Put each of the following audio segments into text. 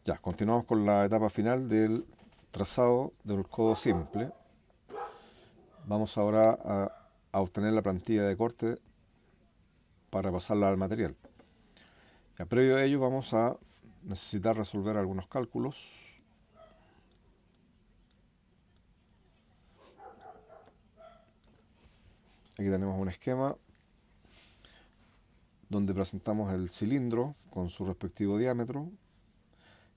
Ya, continuamos con la etapa final del trazado del codo simple. Vamos ahora a obtener la plantilla de corte para pasarla al material. Ya, previo a ello vamos a necesitar resolver algunos cálculos. Aquí tenemos un esquema donde presentamos el cilindro con su respectivo diámetro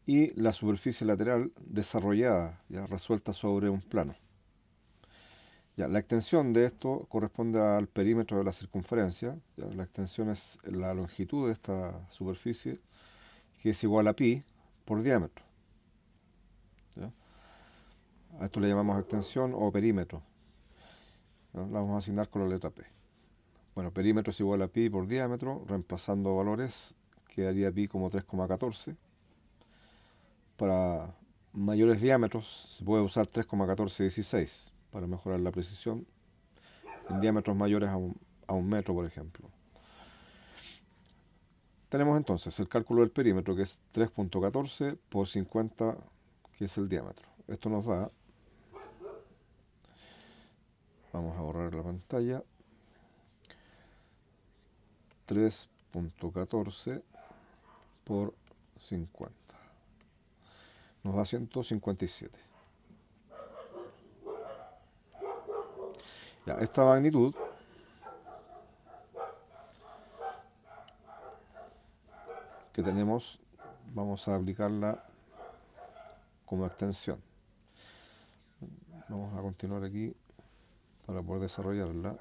y la superficie lateral desarrollada, ya resuelta sobre un plano. Ya, la extensión de esto corresponde al perímetro de la circunferencia. Ya, la extensión es la longitud de esta superficie, que es igual a pi por diámetro. ¿Ya? A esto le llamamos extensión o perímetro. ¿Ya? La vamos a asignar con la letra P. Bueno, perímetro es igual a pi por diámetro, reemplazando valores, quedaría pi como 3,14. Para mayores diámetros se puede usar 3,1416 para mejorar la precisión en diámetros mayores a un metro, por ejemplo. Tenemos entonces el cálculo del perímetro, que es 3,14 por 50, que es el diámetro. Esto nos da, vamos a borrar la pantalla, 3,14 por 50. Nos da 157. Ya, esta magnitud que tenemos, vamos a aplicarla como extensión. Vamos a continuar aquí para poder desarrollarla.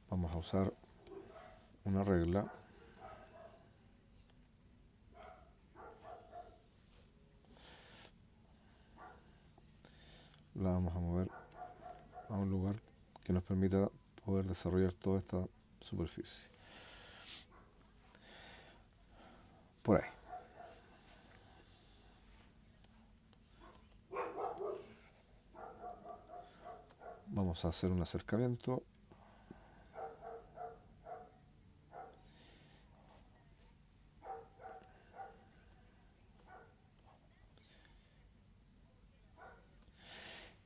Vamos a usar una regla. La vamos a mover a un lugar que nos permita poder desarrollar toda esta superficie. Por ahí. Vamos a hacer un acercamiento.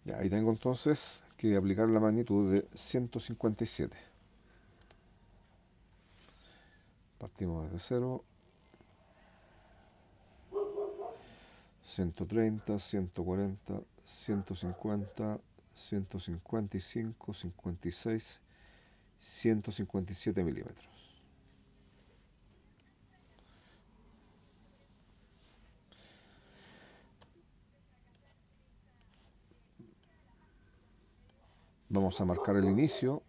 Ya, ahí tengo entonces que aplicar la magnitud de 157. Partimos desde 0. 130, 140, 150, 155, 56, 157 milímetros. Vamos a marcar el inicio.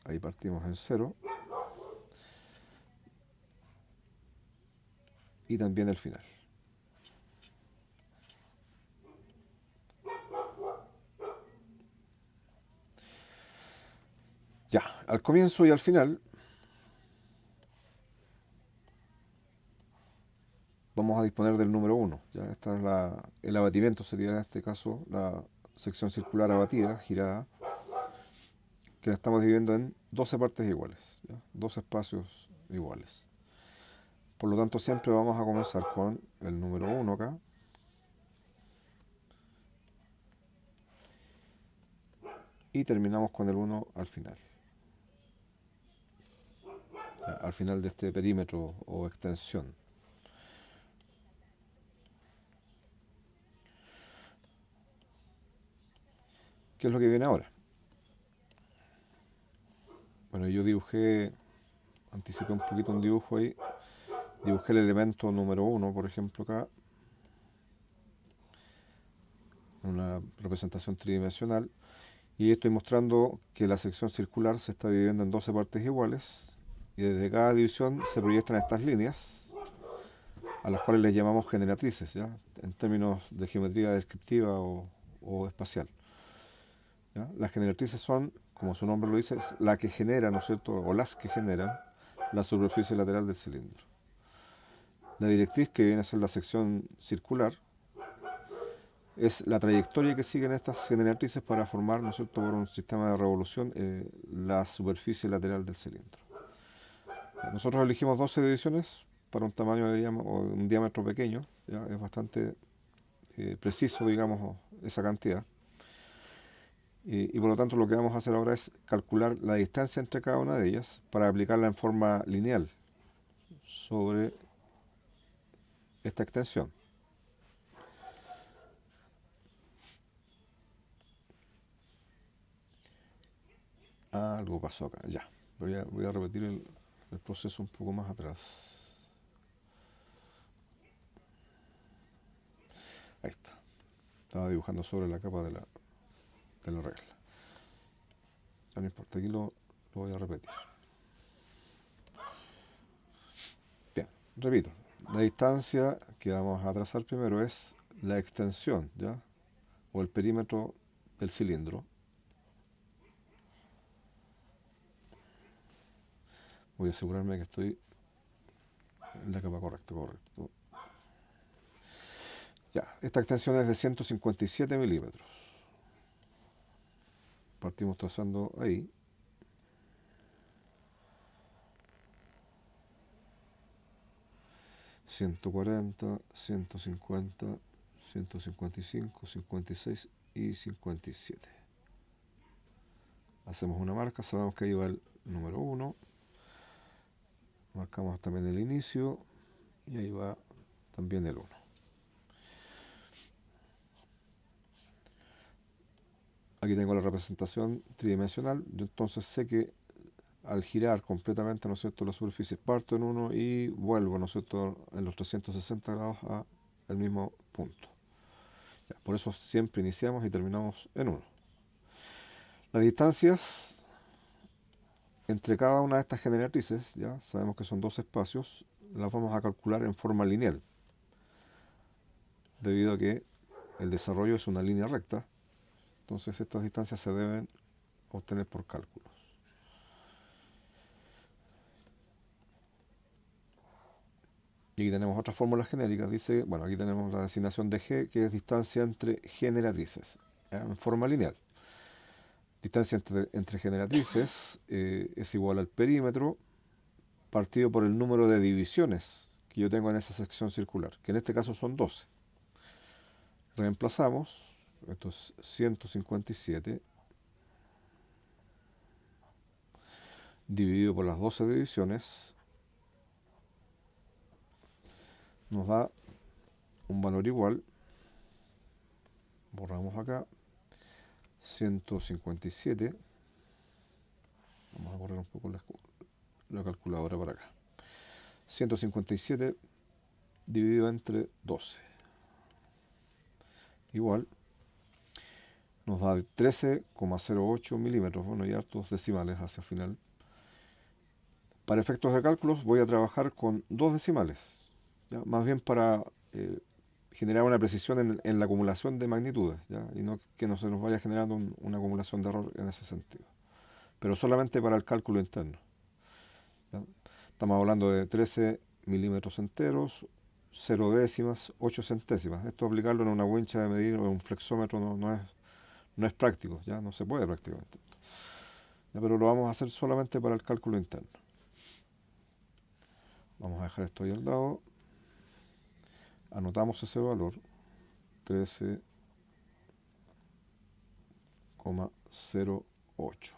Ahí partimos en 0. Y también el final. Ya, al comienzo y al final vamos a disponer del número 1. Ya, esta es el abatimiento, sería en este caso la sección circular abatida, girada, que la estamos dividiendo en 12 partes iguales, ¿ya? 12 espacios iguales. Por lo tanto, siempre vamos a comenzar con el número 1 acá. Y terminamos con el 1 al final. Ya, al final de este perímetro o extensión. ¿Qué es lo que viene ahora? Bueno, yo anticipé un poquito un dibujo ahí. Dibujé el elemento número 1, por ejemplo, acá. Una representación tridimensional. Y estoy mostrando que la sección circular se está dividiendo en 12 partes iguales. Y desde cada división se proyectan estas líneas, a las cuales les llamamos generatrices, ¿ya? En términos de geometría descriptiva o espacial. ¿Ya? Las generatrices son, como su nombre lo dice, es la que genera, ¿no es cierto?, o las que generan la superficie lateral del cilindro. La directriz, que viene a ser la sección circular, es la trayectoria que siguen estas generatrices para formar, ¿no es cierto?, por un sistema de revolución, la superficie lateral del cilindro. Nosotros elegimos 12 divisiones para un tamaño de o un diámetro pequeño, ¿ya? Es bastante preciso, digamos, esa cantidad. Y por lo tanto lo que vamos a hacer ahora es calcular la distancia entre cada una de ellas para aplicarla en forma lineal sobre esta extensión. Algo pasó acá, ya. Voy a repetir el proceso un poco más atrás. Ahí está. Estaba dibujando sobre la capa de la regla. Ya no importa, aquí lo voy a repetir. Bien, repito. La distancia que vamos a trazar primero es la extensión, ¿ya? O el perímetro del cilindro. Voy a asegurarme que estoy en la capa correcta, correcto. Ya, esta extensión es de 157 milímetros. Partimos trazando ahí. 140, 150, 155, 56 y 57. Hacemos una marca, sabemos que ahí va el número 1. Marcamos también el inicio y ahí va también el 1. Aquí tengo la representación tridimensional. Yo entonces sé que al girar completamente, ¿no es cierto?, la superficie, parto en 1 y vuelvo, ¿no es cierto?, en los 360 grados al mismo punto. Ya, por eso siempre iniciamos y terminamos en 1. Las distancias entre cada una de estas generatrices, ya sabemos que son dos espacios, las vamos a calcular en forma lineal, debido a que el desarrollo es una línea recta. Entonces estas distancias se deben obtener por cálculos. Y aquí tenemos otras fórmulas genéricas. Dice, bueno, aquí tenemos la designación de G, que es distancia entre generatrices, en forma lineal. Distancia entre generatrices es igual al perímetro partido por el número de divisiones que yo tengo en esa sección circular, que en este caso son 12. Reemplazamos, esto es 157 dividido por las 12 divisiones, nos da un valor igual, borramos acá, 157, vamos a correr un poco la calculadora para acá, 157 dividido entre 12, igual, nos da 13,08 milímetros, bueno, y hartos decimales hacia el final. Para efectos de cálculos voy a trabajar con 2 decimales, ¿ya? Más bien para generar una precisión en la acumulación de magnitudes, ¿ya? Y no que no se nos vaya generando una acumulación de error en ese sentido, pero solamente para el cálculo interno, ¿ya? Estamos hablando de 13 milímetros enteros, 0 décimas, 8 centésimas. Esto aplicarlo en una wincha de medir o en un flexómetro no es práctico, ya no se puede prácticamente, ¿ya? Pero lo vamos a hacer solamente para el cálculo interno. Vamos a dejar esto ahí al lado. Anotamos ese valor, 13,08.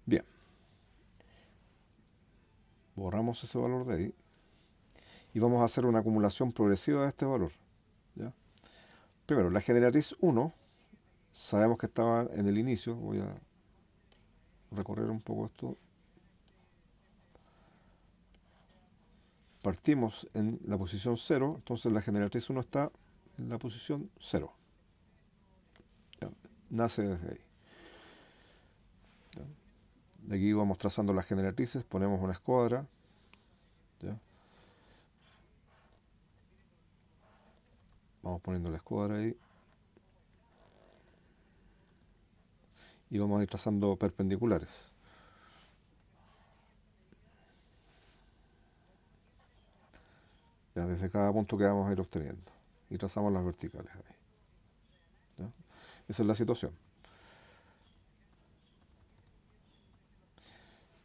Bien. Borramos ese valor de ahí. Y vamos a hacer una acumulación progresiva de este valor, ¿ya? Primero, la generatriz 1, sabemos que estaba en el inicio. Voy a recorrer un poco esto. Partimos en la posición 0, entonces la generatriz 1 está en la posición 0. ¿Ya? Nace desde ahí. ¿Ya? De aquí vamos trazando las generatrices, ponemos una escuadra, ¿ya? Vamos poniendo la escuadra ahí. Y vamos a ir trazando perpendiculares. Ya, desde cada punto que vamos a ir obteniendo. Y trazamos las verticales ahí, ¿ya? Esa es la situación.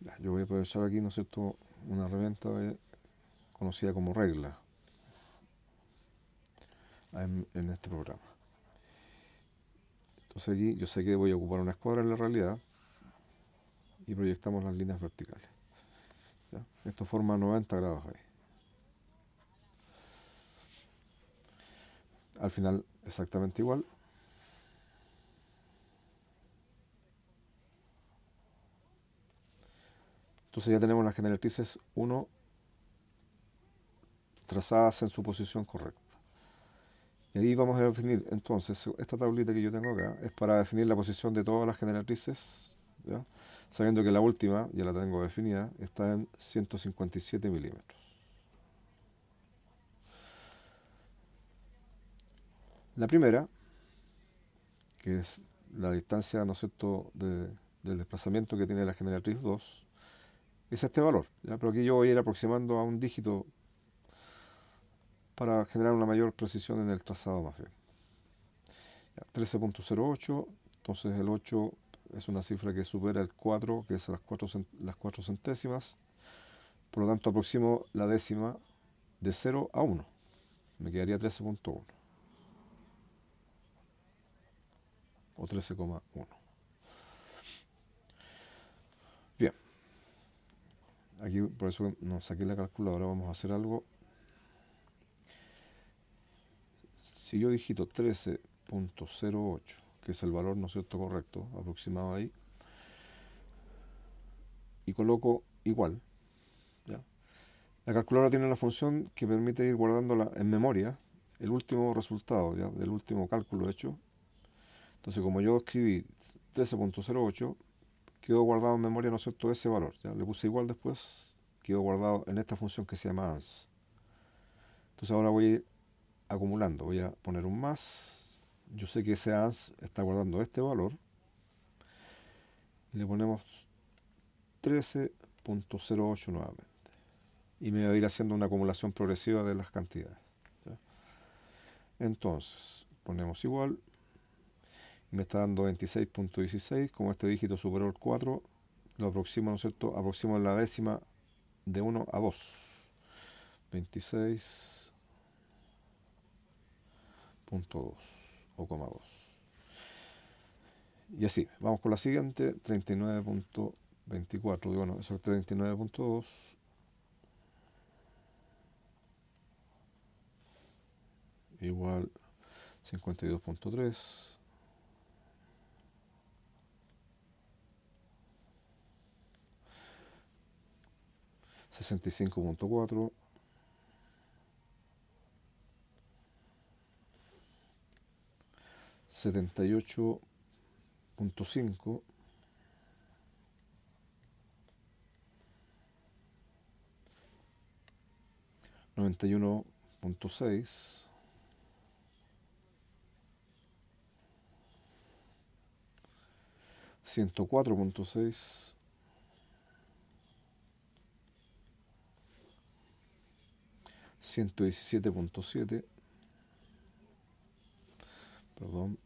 Ya, yo voy a aprovechar aquí, ¿no es cierto?, una herramienta conocida como regla en este programa. Entonces aquí yo sé que voy a ocupar una escuadra en la realidad y proyectamos las líneas verticales. ¿Ya? Esto forma 90 grados ahí. Al final exactamente igual. Entonces ya tenemos las generatrices 1 trazadas en su posición correcta. Y ahí vamos a definir, entonces, esta tablita que yo tengo acá es para definir la posición de todas las generatrices, ¿ya? Sabiendo que la última, ya la tengo definida, está en 157 milímetros. La primera, que es la distancia, ¿no es cierto?, del desplazamiento que tiene la generatriz 2, es este valor, ¿ya? Pero aquí yo voy a ir aproximando a un dígito para generar una mayor precisión en el trazado más bien. 13.08, entonces el 8 es una cifra que supera el 4, que es las 4 centésimas, por lo tanto aproximo la décima de 0 a 1, me quedaría 13.1 o 13,1. Bien, aquí por eso no saqué la calculadora, vamos a hacer algo. Si yo digito 13.08, que es el valor, ¿no es cierto?, correcto, aproximado ahí, y coloco igual, ¿ya? La calculadora tiene una función que permite ir guardando en memoria el último resultado, ¿ya?, del último cálculo hecho. Entonces, como yo escribí 13.08, quedó guardado en memoria, ¿no es cierto?, ese valor. ¿Ya? Le puse igual después, quedó guardado en esta función que se llama ans. Entonces ahora voy a ir acumulando, voy a poner un más. Yo sé que ese ans está guardando este valor. Y le ponemos 13.08 nuevamente. Y me va a ir haciendo una acumulación progresiva de las cantidades. ¿Ya? Entonces, ponemos igual. Me está dando 26.16. Como este dígito superó el 4, lo aproximo, ¿no es cierto? Aproximo la décima de 1 a 2. 26.2 o coma 2. Y así, vamos con la siguiente, 39.24. Y bueno, eso es 39.2. Igual 52.3. 65.4. 78.5. 91.6. 104.6. 117.7. Perdón.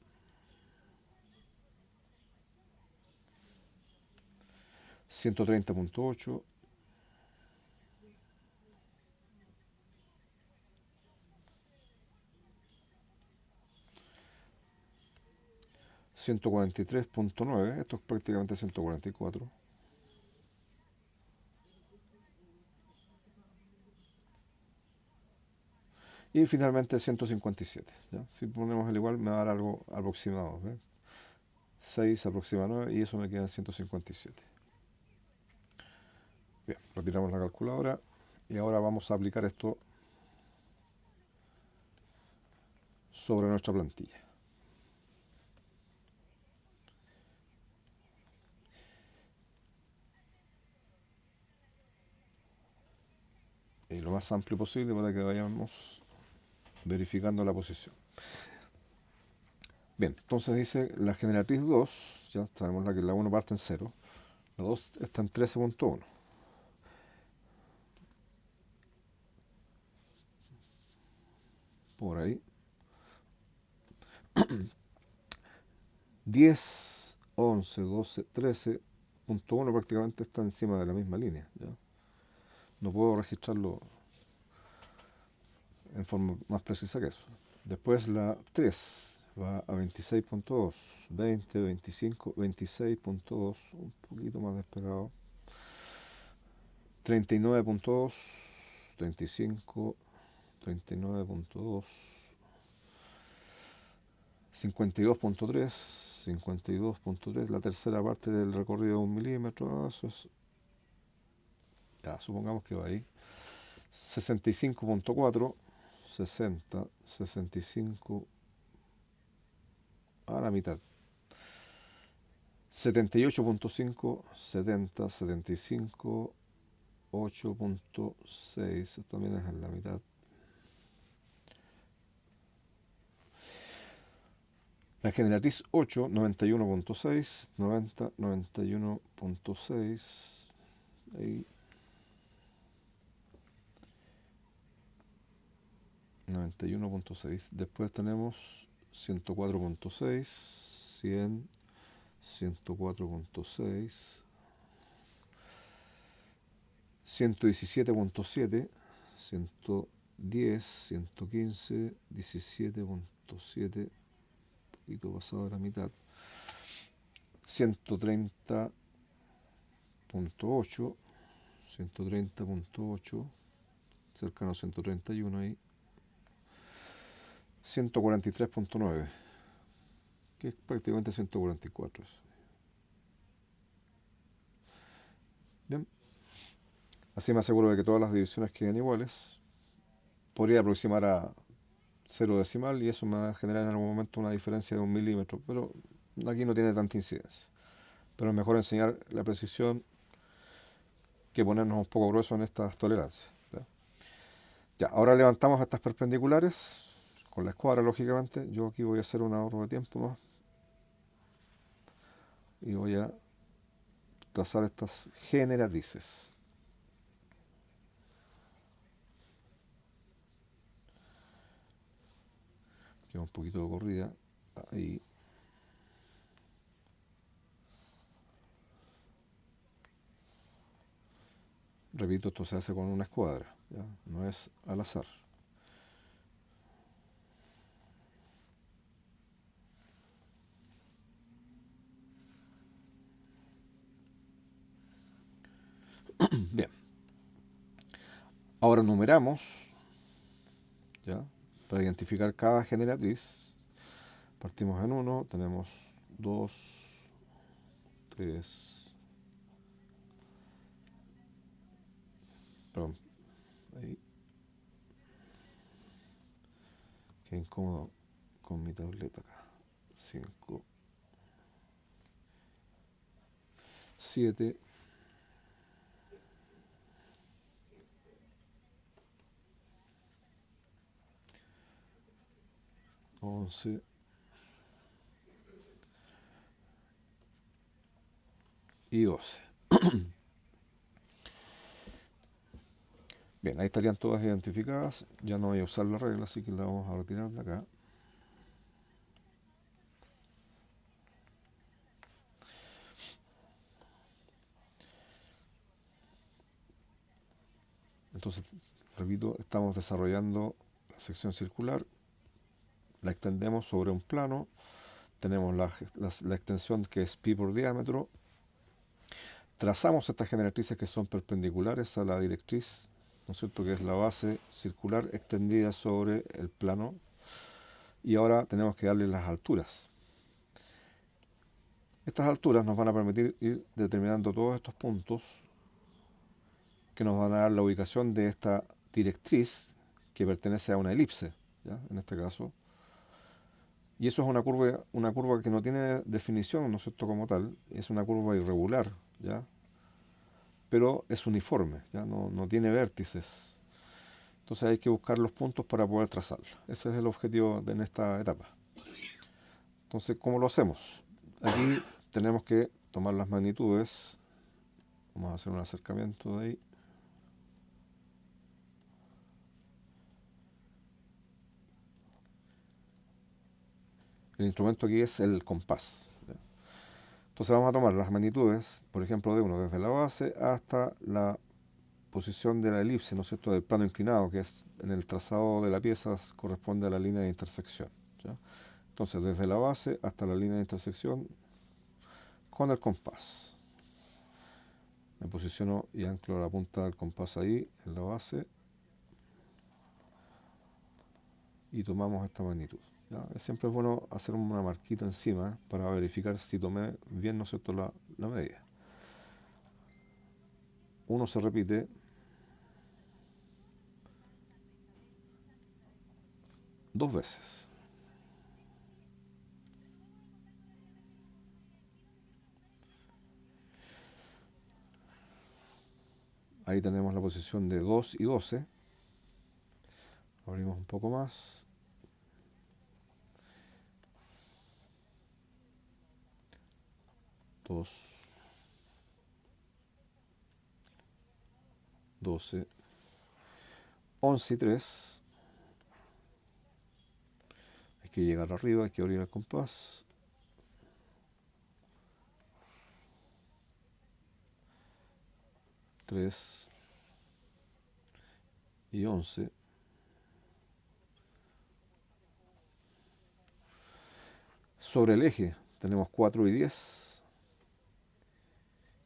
130.8. 143.9. Esto es prácticamente 144. Y finalmente 157. ¿Ya? Si ponemos el igual me va a dar algo aproximado. ¿Ve? 6 aproxima 9 y eso me queda en 157. Bien, retiramos la calculadora y ahora vamos a aplicar esto sobre nuestra plantilla. Y lo más amplio posible para que vayamos verificando la posición. Bien, entonces dice la generatriz 2, ya sabemos que la 1 parte en 0, la 2 está en 13.1. Por ahí. 10, 11, 12, 13.1 prácticamente está encima de la misma línea, ¿ya? No puedo registrarlo en forma más precisa que eso. Después la 3 va a 26.2, 20, 25, 26.2, un poquito más despegado. 39.2, 35, 39.2, 52.3, 52.3, la tercera parte del recorrido de 1 milímetro, eso es, ya, supongamos que va ahí. 65.4, 60, 65 a la mitad. 78.5, 70, 75, 8.6, esto también es en la mitad. La generatriz 8, 91.6, 90, 91.6, ahí. 91.6. Después tenemos 104.6, 100, 104.6, 117.7, 110, 115, 17.7, poquito pasado de la mitad. 130.8, 130.8, cercano a 131 ahí. 143.9, que es prácticamente 144. Bien, así me aseguro de que todas las divisiones queden iguales. Podría aproximar a 0 decimal y eso me va a generar en algún momento una diferencia de 1 milímetro, pero aquí no tiene tanta incidencia. Pero es mejor enseñar la precisión que ponernos un poco grueso en estas tolerancias. Ya, ahora levantamos estas perpendiculares con la escuadra, lógicamente. Yo aquí voy a hacer un ahorro de tiempo más y voy a trazar estas generatrices. Queda un poquito de corrida ahí. Repito, esto se hace con una escuadra, ¿ya? No es al azar. Bien. Ahora numeramos, ¿ya? Para identificar cada generatriz. Partimos en 1, tenemos 2, 3, perdón, ahí. Qué incómodo con mi tableta acá. 5, 7, 11, y 12. Bien, ahí estarían todas identificadas. Ya no voy a usar la regla, así que la vamos a retirar de acá. Entonces, repito, estamos desarrollando la sección circular, la extendemos sobre un plano, tenemos la extensión que es pi por diámetro, trazamos estas generatrices que son perpendiculares a la directriz, ¿no es cierto?, que es la base circular extendida sobre el plano, y ahora tenemos que darle las alturas. Estas alturas nos van a permitir ir determinando todos estos puntos que nos van a dar la ubicación de esta directriz que pertenece a una elipse, ¿ya? En este caso. Y eso es una curva que no tiene definición, ¿no es cierto?, como tal. Es una curva irregular, ¿ya? Pero es uniforme, ¿ya? No tiene vértices. Entonces hay que buscar los puntos para poder trazarla. Ese es el objetivo en esta etapa. Entonces, ¿cómo lo hacemos? Aquí tenemos que tomar las magnitudes. Vamos a hacer un acercamiento de ahí. El instrumento aquí es el compás. ¿Ya? Entonces vamos a tomar las magnitudes, por ejemplo, de uno desde la base hasta la posición de la elipse, ¿no es cierto?, del plano inclinado, que es en el trazado de la pieza corresponde a la línea de intersección. ¿Ya? Entonces, desde la base hasta la línea de intersección con el compás. Me posiciono y anclo la punta del compás ahí, en la base, y tomamos esta magnitud. ¿Ya? Siempre es bueno hacer una marquita encima para verificar si tomé bien, ¿no es cierto?, la medida. Uno se repite dos veces. Ahí tenemos la posición de 2 y 12. Abrimos un poco más. 2, 12, 11 y 3. Hay que llegar arriba, hay que abrir el compás. 3 y 11. Sobre el eje tenemos 4 y 10,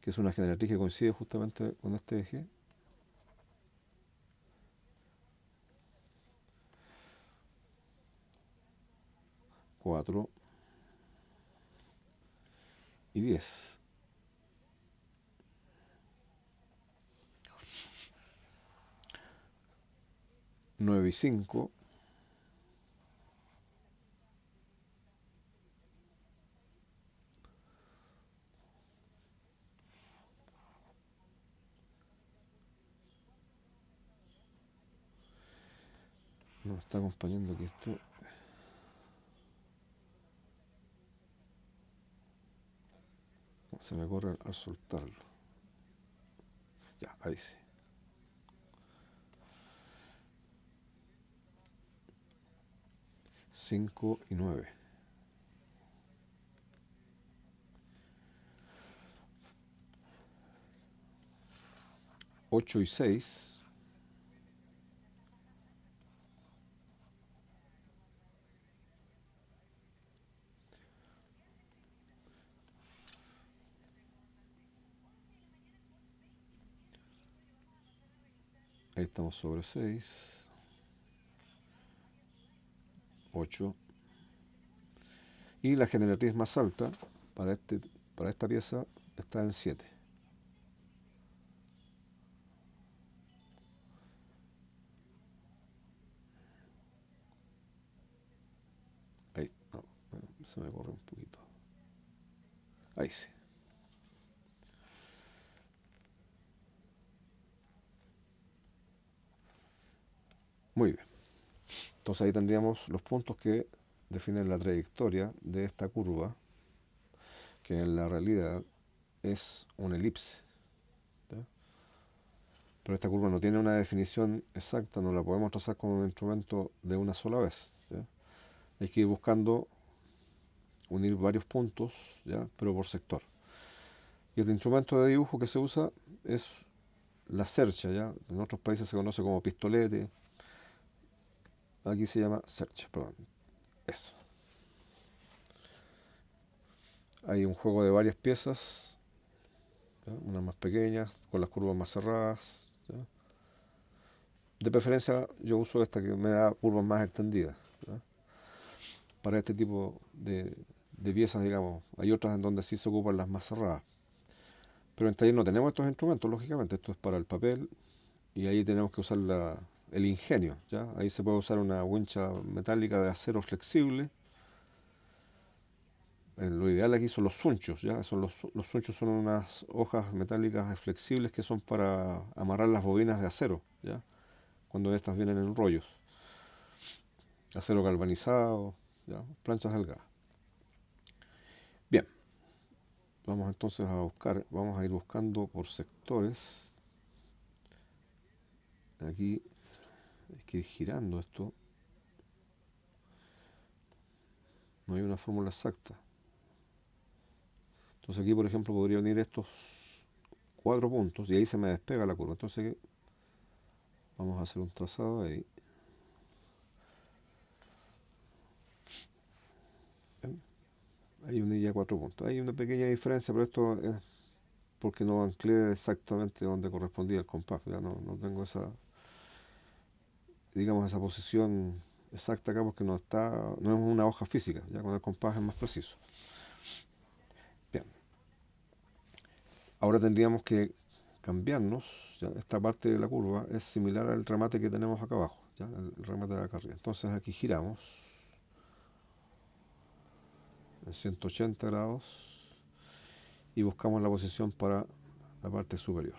que es una generatriz que coincide justamente con este eje. 4 y 10. Nueve y 5. Nos está acompañando aquí esto. Se me corre al soltarlo. Ya, ahí sí. 5 y 9. 8 y 6. Ahí estamos sobre 6. 8. Y la generatriz más alta para esta pieza está en 7. Ahí, no, se me corre un poquito. Ahí sí. Muy bien. Entonces ahí tendríamos los puntos que definen la trayectoria de esta curva, que en la realidad es una elipse. ¿Ya? Pero esta curva no tiene una definición exacta, no la podemos trazar con un instrumento de una sola vez. ¿Ya? Hay que ir buscando unir varios puntos, ¿ya? Pero por sector. Y el instrumento de dibujo que se usa es la cercha, ¿ya? En otros países se conoce como pistolete. Aquí se llama cercha, perdón. Eso. Hay un juego de varias piezas, ¿ya? Unas más pequeñas, con las curvas más cerradas. ¿Ya? De preferencia yo uso esta que me da curvas más extendidas, ¿ya? Para este tipo de piezas, digamos. Hay otras en donde sí se ocupan las más cerradas. Pero en taller no tenemos estos instrumentos, lógicamente. Esto es para el papel y ahí tenemos que usar el ingenio, ¿ya? Ahí se puede usar una wincha metálica de acero flexible. Lo ideal aquí son los sunchos, ¿ya? Los sunchos son unas hojas metálicas flexibles que son para amarrar las bobinas de acero, ¿ya? Cuando estas vienen en rollos. Acero galvanizado, ¿ya? Planchas delgadas. Bien, vamos entonces vamos a ir buscando por sectores. Aquí hay que ir girando esto. No hay una fórmula exacta. Entonces aquí, por ejemplo, podría unir estos 4 puntos y ahí se me despega la curva. Entonces vamos a hacer un trazado ahí. ¿Ven? Ahí uní ya 4 puntos. Hay una pequeña diferencia, pero esto es porque no anclé exactamente donde correspondía el compás. Ya no tengo esa, digamos, esa posición exacta acá porque no es una hoja física. Ya con el compás es más preciso. Bien, ahora tendríamos que cambiarnos. ¿Ya? Esta parte de la curva es similar al remate que tenemos acá abajo, ¿ya? El remate de acá arriba. Entonces aquí giramos en 180 grados y buscamos la posición para la parte superior.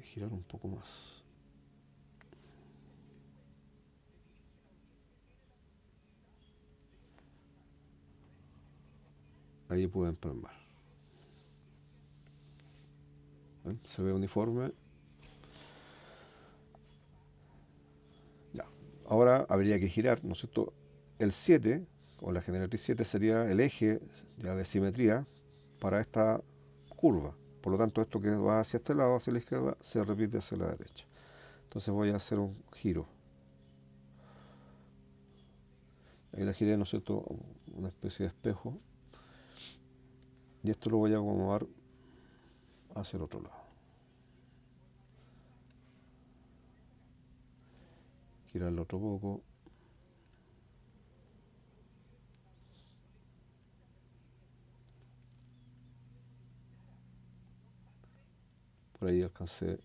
Girar un poco más. Ahí pueden empalmar. ¿Ven? Se ve uniforme. Ya. Ahora habría que girar, ¿no es cierto? El 7, o la generatriz 7, sería el eje ya de simetría para esta curva. Por lo tanto, esto que va hacia este lado, hacia la izquierda, se repite hacia la derecha. Entonces voy a hacer un giro. Ahí la giré, ¿no es cierto? Una especie de espejo. Y esto lo voy a acomodar hacia el otro lado. Girarlo otro poco. Por ahí alcancé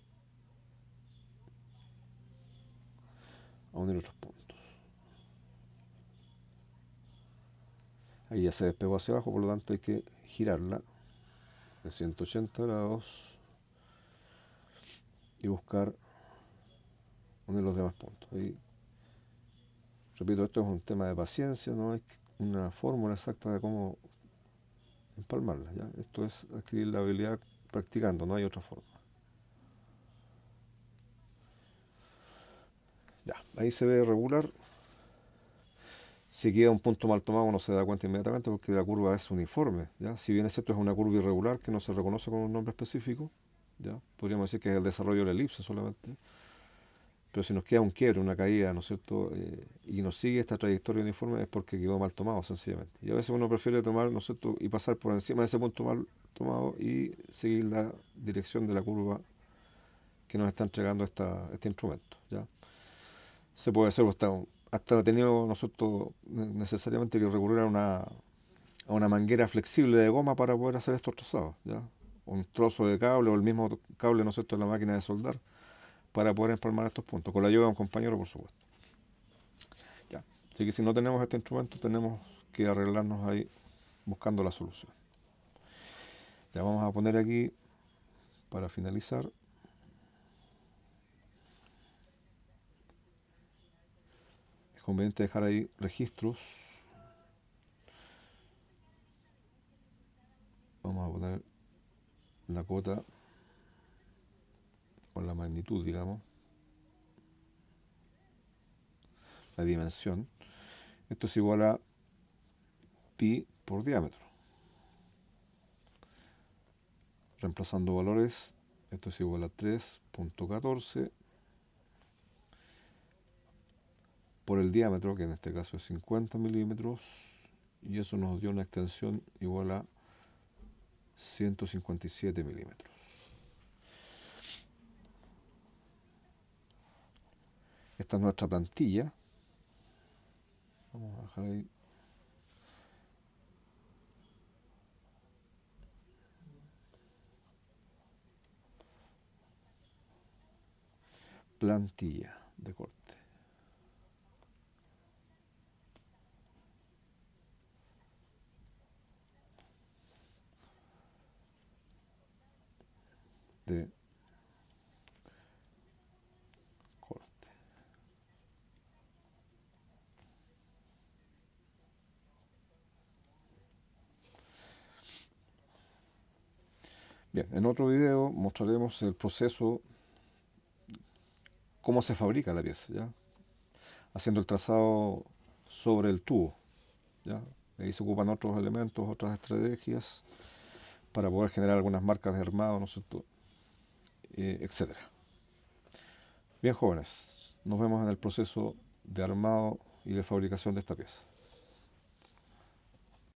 a unir otros puntos. Ahí ya se despegó hacia abajo, por lo tanto hay que girarla de 180 grados y buscar unir los demás puntos. Y, repito, esto es un tema de paciencia, no hay una fórmula exacta de cómo empalmarla. ¿Ya? Esto es adquirir la habilidad practicando, no hay otra forma. Ya, ahí se ve regular. Si queda un punto mal tomado uno se da cuenta inmediatamente porque la curva es uniforme. ¿Ya? Si bien es cierto es una curva irregular que no se reconoce con un nombre específico, ¿ya? Podríamos decir que es el desarrollo de la elipse solamente. Pero si nos queda un quiebre, una caída, ¿no es cierto? Y nos sigue esta trayectoria uniforme es porque quedó mal tomado, sencillamente. Y a veces uno prefiere tomar, ¿no es cierto? Y pasar por encima de ese punto mal tomado y seguir la dirección de la curva que nos está entregando este instrumento. ¿Ya? Se puede hacer hasta ha tenido nosotros necesariamente que recurrir a una manguera flexible de goma para poder hacer estos trazados. ¿Ya? Un trozo de cable o el mismo cable, ¿no es cierto?, en la máquina de soldar para poder empalmar estos puntos, con la ayuda de un compañero, por supuesto. Ya. Así que si no tenemos este instrumento, tenemos que arreglarnos ahí buscando la solución. Ya vamos a poner aquí, para finalizar, es conveniente dejar ahí registros. Vamos a poner la cota o la magnitud, digamos, la dimensión. Esto es igual a pi por diámetro. Reemplazando valores, esto es igual a 3.14 por el diámetro, que en este caso es 50 milímetros, y eso nos dio una extensión igual a 157 milímetros. Esta es nuestra plantilla. Vamos a dejar ahí. Plantilla de corte. De corte. Bien, en otro video mostraremos el proceso cómo se fabrica la pieza, ¿ya? Haciendo el trazado sobre el tubo, ¿ya? Ahí se ocupan otros elementos, otras estrategias para poder generar algunas marcas de armado, ¿no es cierto? Etcétera. Bien, jóvenes, nos vemos en el proceso de armado y de fabricación de esta pieza.